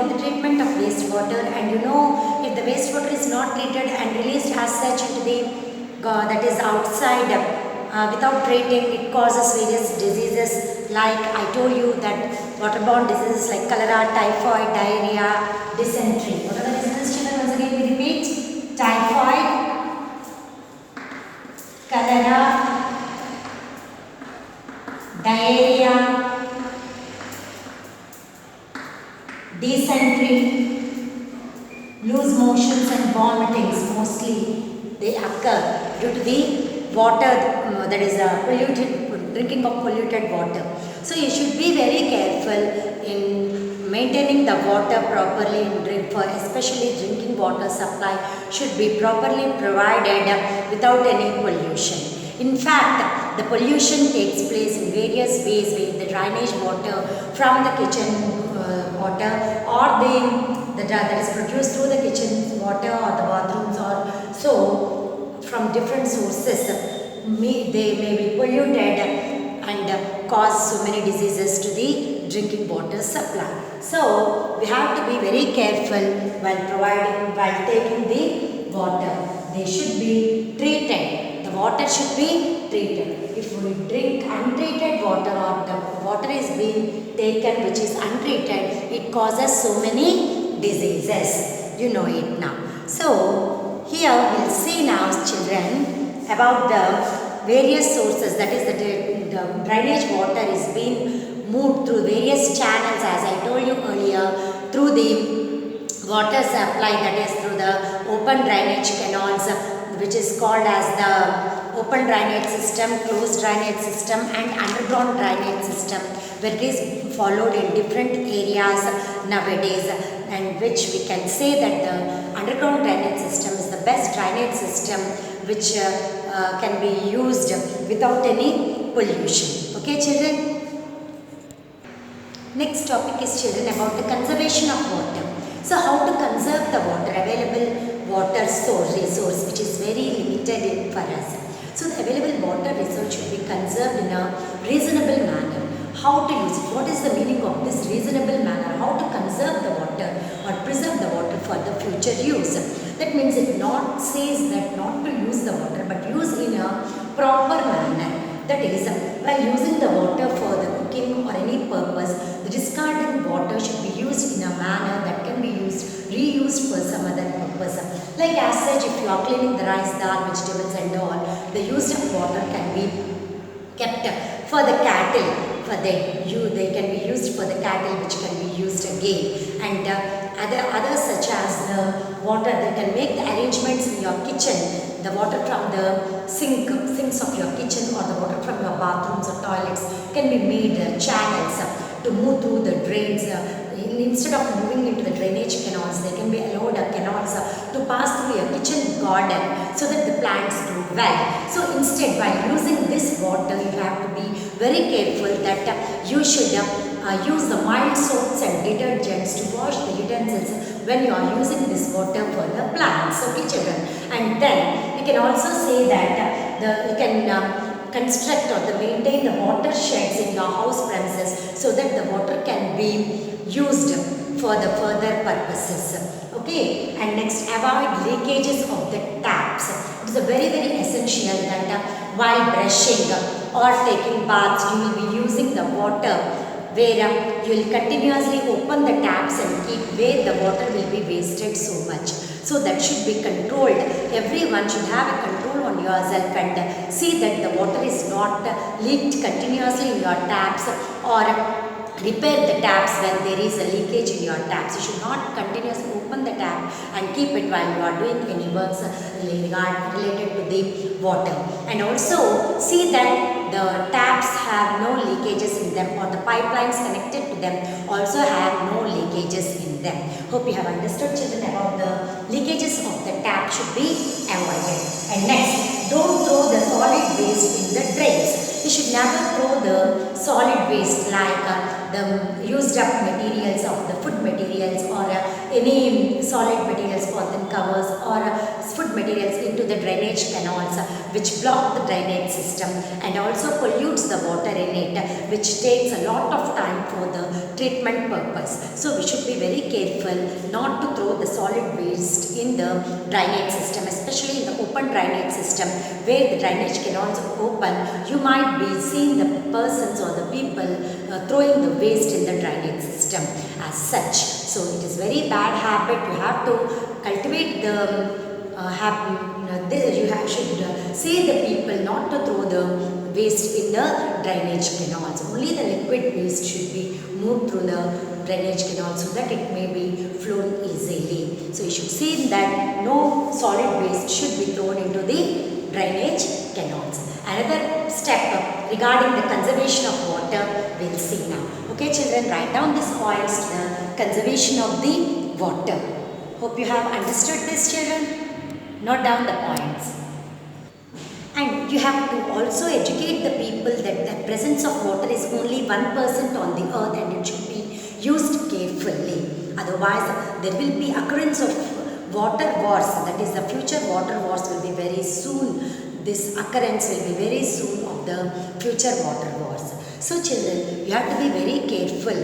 about the treatment of wastewater, and if the wastewater is not treated and released as such into the that is outside without treating, it causes various diseases like I told you that waterborne diseases like cholera, typhoid, diarrhea, dysentery. What are the diseases, children? Once again we repeat: typhoid, cholera, diarrhea, dysentery, loose motions and vomitings. Mostly they occur due to the water that is polluted, drinking of polluted water. So you should be very careful in maintaining the water properly in drink, for especially drinking water supply should be properly provided without any pollution. In fact, the pollution takes place in various ways, with the drainage water from the kitchen water, or that is produced through the kitchen water or the bathrooms, or so from different sources. They may be polluted and cause so many diseases to the drinking water supply. So we have to be very careful while taking the water. They should be treated. The water should be treated. If we drink untreated water, or the water is being taken which is untreated, it causes so many diseases. You know it now. So here we'll see now, children, about the various sources, that is the drainage water is being moved through various channels, as I told you earlier, through the water supply, that is through the open drainage canals, which is called as the open drainage system, closed drainage system, and underground drainage system, where it is followed in different areas nowadays, and which we can say that the underground drainage system is the best drainage system which can be used without any pollution. Okay, children? Next topic is, children, about the conservation of water. So how to conserve the water, available water resource which is very limited for us. So the available water resource should be conserved in a reasonable manner. How to use it? What is the meaning of this reasonable manner? How to conserve the water or preserve the water for the future use? That means it not says that not to use the water, but use in a proper manner. That is, while using the water for the cooking or any purpose, the discarded water should be used in a manner that can be reused for some other purpose. Like as such, if you are cleaning the rice, dal, vegetables and all, the used water can be kept for the cattle. They can be used for the cattle, which can be used again, and others such as the water. They can make the arrangements in your kitchen. The water from the sinks of your kitchen, or the water from your bathrooms or toilets can be made channels to move through the drains. Instead of moving into the drainage canals, they can be allowed canals to pass through your kitchen garden so that the plants do well. So instead, while using this water, you have to be very careful that you should use the mild soaps and detergents to wash the utensils when you are using this water for the plants. Okay, children. And then you can also say that you can construct or maintain the water sheds in your house premises so that the water can be used for the further purposes. Okay, and next, avoid leakages of the taps. It is a very essential that while brushing or taking baths, you will be using the water where you will continuously open the taps and keep where the water will be wasted so much. So that should be controlled. Everyone should have a control on yourself and see that the water is not leaked continuously in your taps, or repair the taps when there is a leakage in your taps. You should not continuously open the tap and keep it while you are doing any works related to the water. And also see that the taps have no leakages in them, or the pipelines connected to them also have no leakages in them. Hope you have understood, children, about the leakages of the tap should be avoided. And next, don't throw the solid waste in the drains. You should never throw the solid waste like the used up materials of the food materials or any solid materials, cotton covers or food materials into the drainage canals which block the drainage system and also pollutes the water in it, which takes a lot of time for the treatment purpose. So we should be very careful not to throw the solid waste in the drainage system, especially in the open drainage system where the drainage canals are open. You might be seeing the persons or the people throwing the waste in the drainage system as such. So it is very bad habit. You have to cultivate the should say the people not to throw the waste in the drainage canals. Only the liquid waste should be moved through the drainage canal so that it may be flown easily. So you should see that no solid waste should be thrown into the drainage canals. Another step regarding the conservation of water we'll see now. Okay children, write down these points, the conservation of the water. Hope you have understood this children. Note down the points. And you have to also educate the people that the presence of water is only 1% on the earth and it should be used carefully. Otherwise, there will be occurrence of water wars, that is the future water wars will be very soon. This occurrence will be very soon of the future water wars. So children, you have to be very careful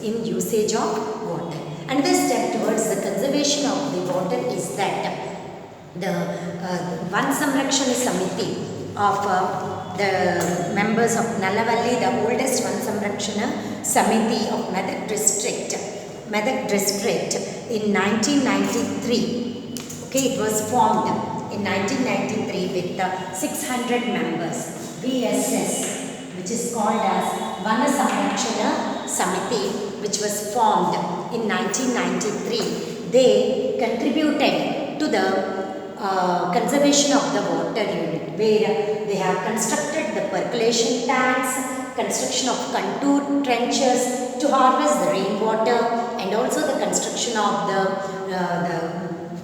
in usage of water. Another step towards the conservation of the water is that the Van Samrakshana Samiti of the members of Nalavalli, the oldest Van Samrakshana Samiti of Medak district in 1993. Okay, it was formed in 1993 with 600 members. VSS, which is called as Vana Samrakshana Samiti, which was formed in 1993. They contributed to the conservation of the water unit, where they have constructed the percolation tanks, construction of contour trenches to harvest the rainwater, and also the construction of the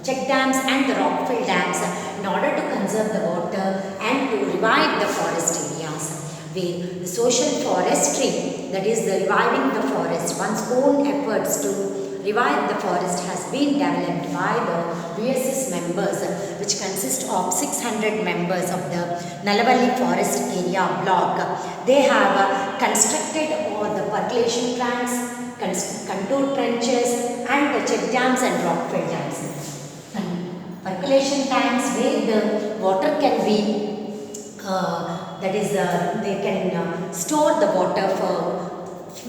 check dams and the rock fill dams in order to conserve the water and to revive the forest areas. Where the social forestry, that is the reviving the forest, one's own efforts to revive the forest has been developed by the VSS members, which consist of 600 members of the Nalavalli forest area block. They have constructed all the percolation tanks, contour trenches and the check dams and rock fill dams. And percolation tanks where the water can be, they can store the water for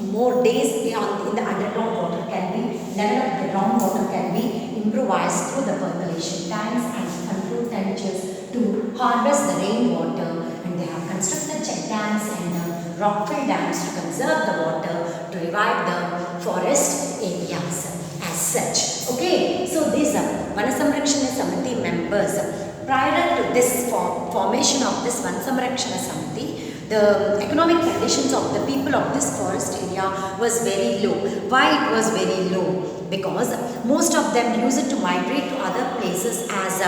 more days in the underground water can be developed, the groundwater can be improvised through the percolation tanks and control trenches to harvest the rainwater, and they have constructed check dams and rock fill dams to conserve the water to revive the forest areas as such. Okay, so these Vana Samrakshana Samiti members, prior to this formation of this Vana Samrakshana Samiti, the economic conditions of the people of this forest area was very low. Why it was very low? Because most of them used to migrate to other places as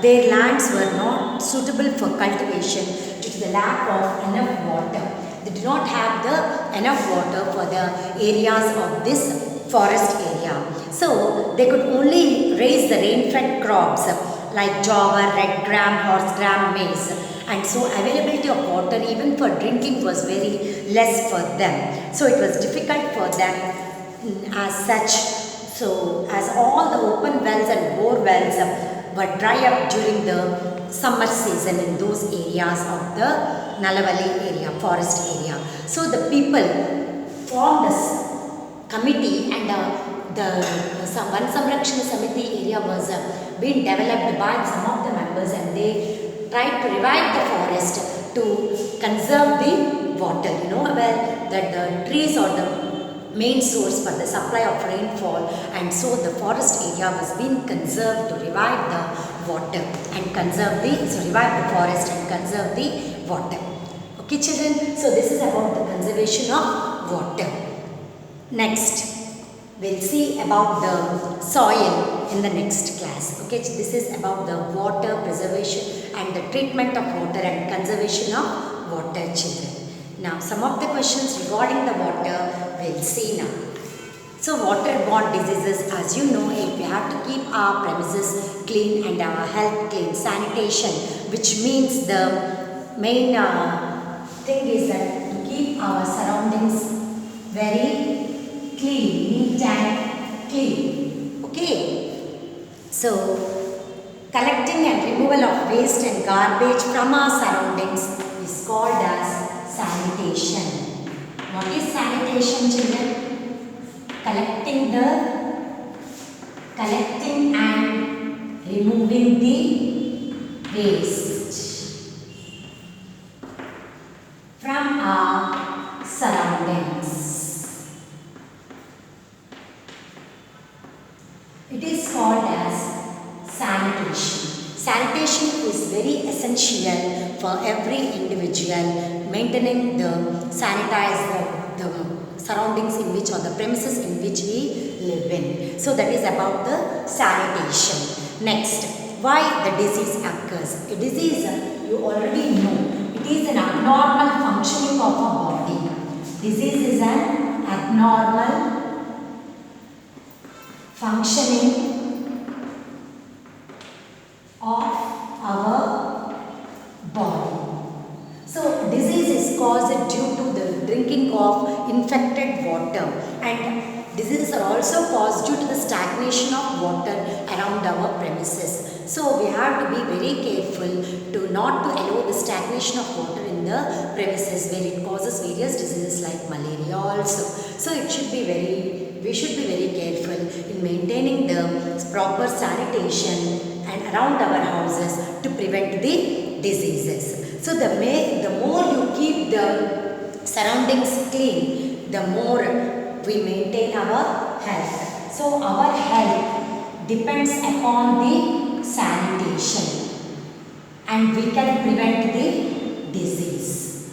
their lands were not suitable for cultivation due to the lack of enough water. They did not have the enough water for the areas of this forest area. So they could only raise the rain-fed crops like jowar, red gram, horse gram, maize. And so availability of water even for drinking was very less for them. So it was difficult for them as such. So as all the open wells and bore wells were dry up during the summer season in those areas of the Nalavalli area, forest area. So the people formed a committee and the Van Samrakshana Samiti area was being developed by some of the members, and they tried to revive the forest to conserve the water. You know well that the trees are the main source for the supply of rainfall, and so the forest area was being conserved to revive the water and revive the forest and conserve the water. Okay children, so this is about the conservation of water. Next, we'll see about the soil in the next class. Okay, so this is about the water preservation and the treatment of water and conservation of water children. Now some of the questions regarding the water we'll see now. So waterborne diseases, as you know, if we have to keep our premises clean and our health clean, sanitation, which means the main thing is that to keep our surroundings very clean, neat and clean. Okay. So collecting and removal of waste and garbage from our surroundings is called as sanitation. What is sanitation, children? Collecting and removing the waste from our surroundings. It is called as sanitation. Sanitation is very essential for every individual, maintaining the sanitize the surroundings in which or the premises in which we live in. So that is about the sanitation. Next, why the disease occurs. A disease, you already know, it is an abnormal functioning of our body. Disease is an abnormal functioning of our body. So disease is caused due to the drinking of infected water, and diseases are also caused due to the stagnation of water around our premises. So we have to be very careful to not to allow the stagnation of water in the premises where it causes various diseases like malaria also. So it should be we should be very careful in maintaining the proper sanitation and around our houses to prevent the diseases. So the more you keep the surroundings clean, the more we maintain our health. So our health depends upon the sanitation and we can prevent the disease.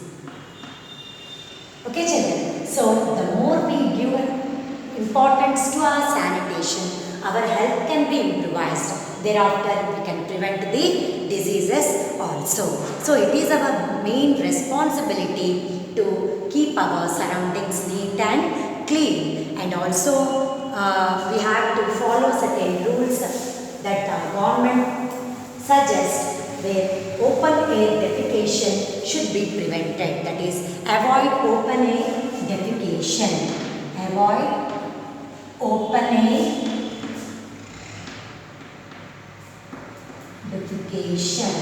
Okay children, so the more we give importance to our sanitation, our health can be improvised. Thereafter we can prevent the diseases also. So it is our main responsibility to keep our surroundings neat and clean, and also we have to follow certain rules that our government suggests where open air defecation should be prevented. That is, avoid open air defecation. Avoid open air defecation.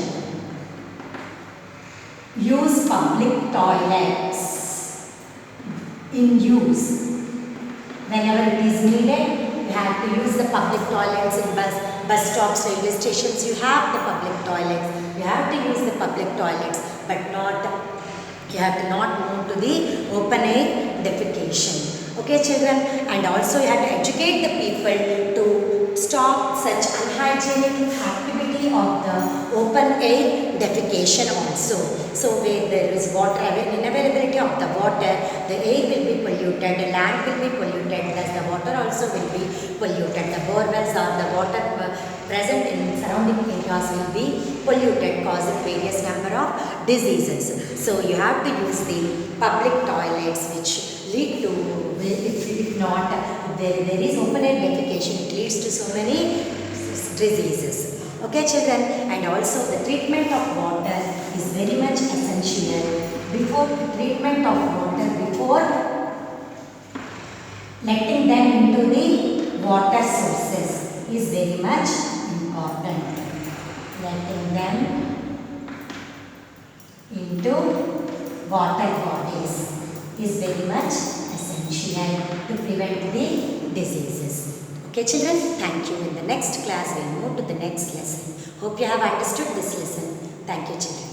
Use public toilets in use. Whenever it is needed, you have to use the public toilets in bus stops, railway stations. You have the public toilets. You have to use the public toilets, but you have to not move to the open air defecation. Okay children, and also you have to educate the people to stop such unhygienic activity of the open air defecation also. So where there is water, inavailability of the water, the air will be polluted, the land will be polluted, thus the water also will be polluted. The borewells or the water present in surrounding areas will be polluted, causing various number of diseases. So you have to use the public toilets, which lead to, if not, there is open air defecation, it leads to so many diseases. Okay children, and also the treatment of water is very much essential. Before treatment of water, before letting them into the water sources is very much important. Letting them into water bodies is very much essential to prevent the diseases. Okay children, thank you. In the next class we will move to the next lesson. Hope you have understood this lesson. Thank you children.